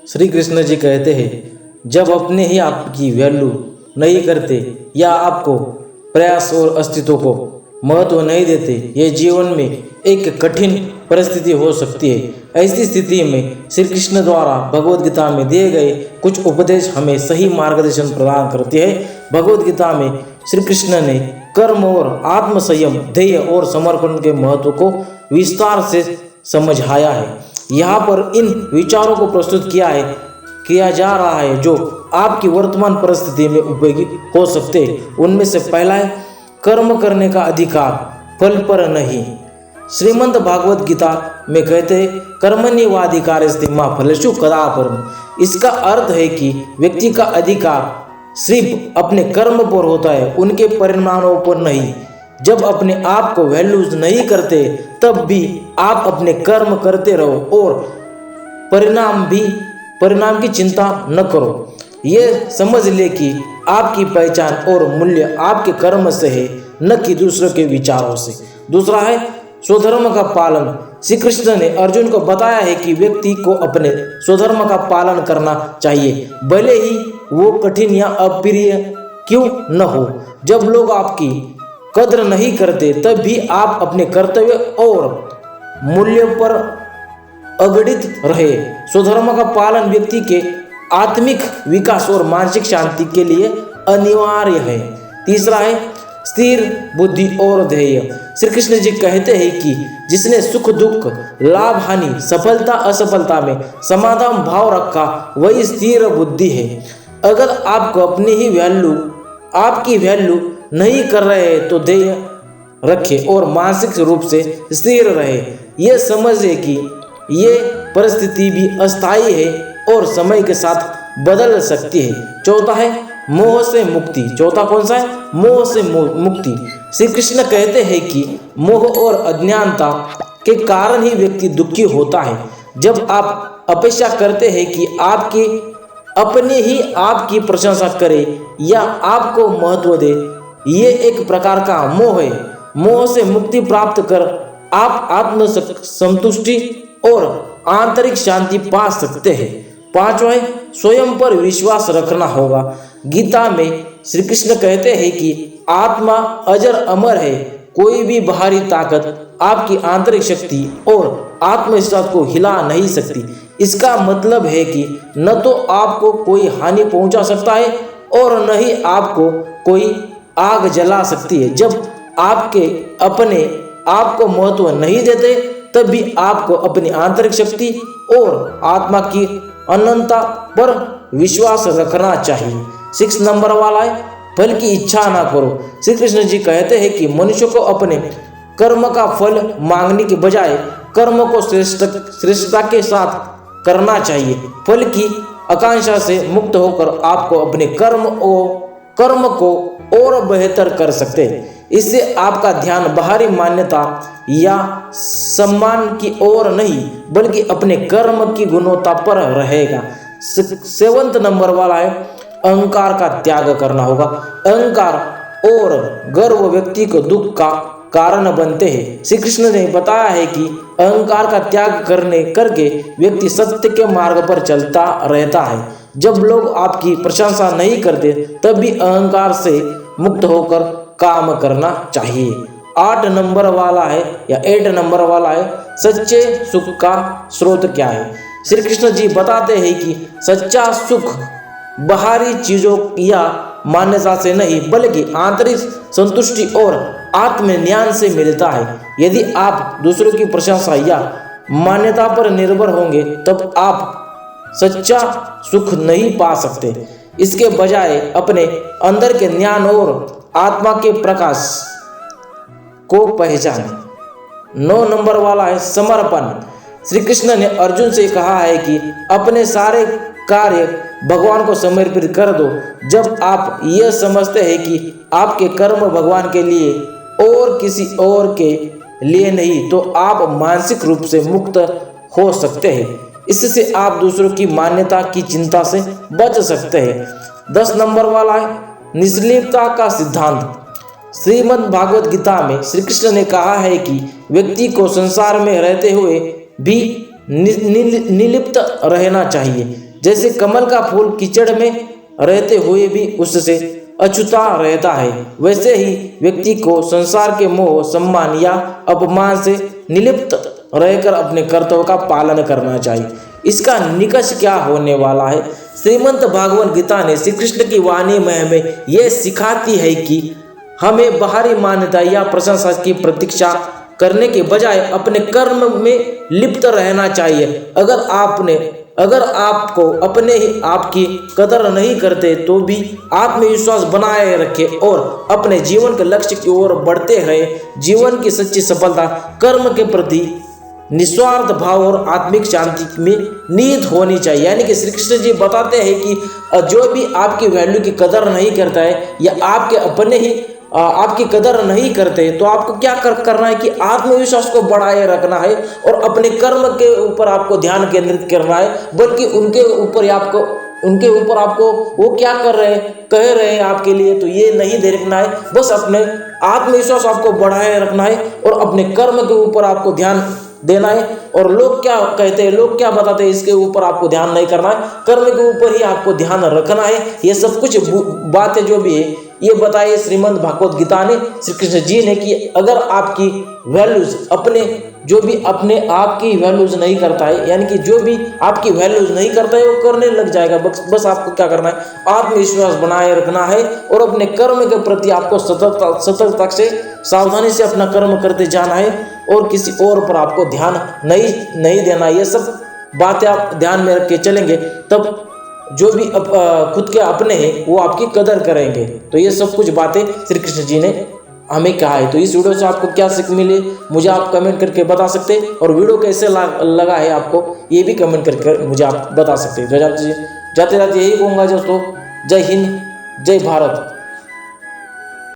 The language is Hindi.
श्री कृष्ण जी कहते हैं, जब अपने ही आपकी वैल्यू नहीं करते या आपको प्रयास और अस्तित्व को महत्व नहीं देते, ये जीवन में एक कठिन परिस्थिति हो सकती है। ऐसी स्थिति में श्री कृष्ण द्वारा भगवद गीता में दिए गए कुछ उपदेश हमें सही मार्गदर्शन प्रदान करते हैं। भगवद गीता में श्री कृष्ण ने कर्म और आत्म संयम, ध्येय और समर्पण के महत्व को विस्तार से समझाया है। यहाँ पर इन विचारों को प्रस्तुत किया जा रहा है जो आपकी वर्तमान परिस्थिति में उपयोगी हो सकते हैं। उनमें से पहला है कर्म करने का अधिकार, फल पर नहीं। श्रीमद् भागवत गीता में कहते हैं, कर्मण्येवाधिकारस्ते मा फलेषु कदाचन। इसका अर्थ है कि व्यक्ति का अधिकार सिर्फ अपने कर्म पर होता है, उनके परिणामों पर नहीं। जब अपने आप को वैल्यूज नहीं करते तब भी आप अपने कर्म करते रहो और परिणाम की चिंता न करो। ये समझ ले कि आपकी पहचान और मूल्य आपके कर्म से है, न कि दूसरों के विचारों से। दूसरा है स्वधर्म का पालन। श्री कृष्ण ने अर्जुन को बताया है कि व्यक्ति को अपने स्वधर्म का पालन करना चाहिए, भले ही वो कठिन या अप्रिय क्यों न हो। जब लोग आपकी कद्र नहीं करते तब भी आप अपने कर्तव्य और मूल्यों पर अडिग रहे। स्वधर्म का पालन व्यक्ति के आत्मिक विकास और मानसिक शांति के लिए अनिवार्य है। तीसरा है स्थिर बुद्धि और ध्येय। श्री कृष्ण जी कहते हैं कि जिसने सुख दुख, लाभ हानि, सफलता असफलता में समाधान भाव रखा वही स्थिर बुद्धि है। अगर आपको आपकी वैल्यू नहीं कर रहे हैं तो ध्येय रखें और मानसिक रूप से स्थिर रहे। ये समझे कि ये परिस्थिति भी अस्थायी है और समय के साथ बदल सकती है। चौथा है मोह से मुक्ति। चौथा कौन सा है? मोह से मुक्ति। श्री कृष्ण कहते हैं कि मोह और अज्ञानता के कारण ही व्यक्ति दुखी होता है। जब आप अपेक्षा करते हैं कि अपने ही आपकी प्रशंसा करे या आपको महत्व दे, ये एक प्रकार का मोह है। मोह से मुक्ति प्राप्त कर आप आत्म संतुष्टि और आंतरिक शांति पा सकते हैं। पांचवा है स्वयं पर विश्वास रखना होगा। गीता में श्री कृष्ण कहते हैं कि आत्मा अजर अमर है, कोई भी बाहरी ताकत आपकी आंतरिक शक्ति और आत्मविश्वास को हिला नहीं सकती। इसका मतलब है कि न तो आपको कोई हानि पहुंचा सकता है और न ही आपको कोई आग जला सकती है। जब आपके अपने आप को महत्व नहीं देते तब भी आपको अपनी आंतरिक शक्ति और आत्मा की अनंतता पर विश्वास रखना चाहिए। 6 नंबर वाला है फल की इच्छा ना करो। श्री कृष्ण जी कहते हैं कि मनुष्य को अपने कर्म का फल मांगने के बजाय कर्म को श्रेष्ठता के साथ करना चाहिए। फल की आकांक्षा से मुक्त होकर आपको अपने कर्म को और बेहतर कर सकते हैं। इससे आपका ध्यान बाहरी मान्यता या सम्मान की ओर नहीं बल्कि अपने कर्म की गुणवत्ता पर रहेगा। 7 नंबर वाला है अहंकार का त्याग करना होगा। अहंकार और गर्व व्यक्ति को दुख का कारण बनते हैं। श्री कृष्ण ने बताया है कि अहंकार का त्याग करके व्यक्ति सत्य के मार्ग पर चलता रहता है। जब लोग आपकी प्रशंसा नहीं करते तब भी अहंकार से मुक्त होकर काम करना चाहिए। 8 नंबर वाला है या 8 नंबर वाला है सच्चे सुख का स्रोत क्या है। श्री कृष्ण जी बताते हैं कि सच्चा सुख बाहरी चीजों या मान्यता से नहीं बल्कि आंतरिक संतुष्टि और आत्मज्ञान से मिलता है। यदि आप दूसरों की प्रशंसा या मान्यता पर निर्भर होंगे तब आप सच्चा सुख नहीं पा सकते। इसके बजाय अपने अंदर के ज्ञान और आत्मा के प्रकाश को पहचानें। 9 नंबर वाला है समर्पण। श्री कृष्ण ने अर्जुन से कहा है कि अपने सारे कार्य भगवान को समर्पित कर दो। जब आप यह समझते हैं कि आपके कर्म भगवान के लिए और किसी और के लिए नहीं तो आप मानसिक रूप से मुक्त हो सकते हैं। इससे आप दूसरों की मान्यता की चिंता से बच सकते हैं। 10 नंबर वाला है निष्क्रियता का सिद्धांत। श्रीमद् भागवत गीता में श्री कृष्ण ने कहा है कि व्यक्ति को संसार में रहते हुए भी निर्लिप्त रहना चाहिए। जैसे कमल का फूल कीचड़ में रहते हुए भी उससे अछूता रहता है, वैसे ही व्यक्ति को संसार के मोह, सम्मान या अपमान से निर्लिप्त रहकर अपने कर्तव्य का पालन करना चाहिए। इसका निकष क्या होने वाला है? श्रीमद् भागवत गीता ने श्री कृष्ण की वाणी में हमें यह सिखाती है कि हमें बाहरी मान्यता या प्रशंसा की प्रतीक्षा करने के बजाय अपने कर्म में लिप्त रहना चाहिए। अगर आपको अपने ही आपकी कदर नहीं करते तो भी आत्मविश्वास बनाए रखें और अपने जीवन के लक्ष्य की ओर बढ़ते रहे। जीवन की सच्ची सफलता कर्म के प्रति निस्वार्थ भाव और आत्मिक शांति में निहित होनी चाहिए। यानी कि श्री कृष्ण जी बताते हैं कि जो भी आपकी वैल्यू की कदर नहीं करता है या आपके अपने ही आपकी कदर नहीं करते, तो आपको क्या करना है कि आत्मविश्वास को बढ़ाए रखना है और अपने कर्म के ऊपर आपको ध्यान केंद्रित करना है, बल्कि उनके ऊपर आपको वो क्या कर रहे हैं, कह रहे हैं आपके लिए, तो ये नहीं देखना है। बस अपने आत्मविश्वास आपको बढ़ाए रखना है और अपने कर्म के ऊपर आपको ध्यान देना है। और लोग क्या कहते हैं, लोग क्या बताते हैं, इसके ऊपर आपको ध्यान नहीं करना है, कर्म के ऊपर ही आपको ध्यान रखना है। ये सब कुछ बातें जो भी है ये बताइए श्रीमद् भागवत गीता ने, श्री कृष्ण जी ने, कि अगर आपकी वैल्यूज जो भी अपने आप की वैल्यूज नहीं करता है, यानी कि जो भी आपकी वैल्यूज नहीं करता है वो करने लग जाएगा। बस आपको क्या करना है, आत्मविश्वास बनाए रखना है और अपने कर्म के प्रति आपको सतर्कता से सावधानी से अपना कर्म करते जाना है और किसी और पर आपको ध्यान नहीं देना। ये सब बातें आप ध्यान में रख के चलेंगे, तब जो भी खुद के अपने हैं वो आपकी कदर करेंगे। तो ये सब कुछ बातें श्री कृष्ण जी ने हमें कहा है। तो इस वीडियो से आपको क्या सीख मिली मुझे आप कमेंट करके बता सकते हैं, और वीडियो कैसे लगा है आपको ये भी कमेंट करके मुझे आप बता सकते हैं। जाते जाते यही कहूँगा दोस्तों, जय हिंद, जय भारत।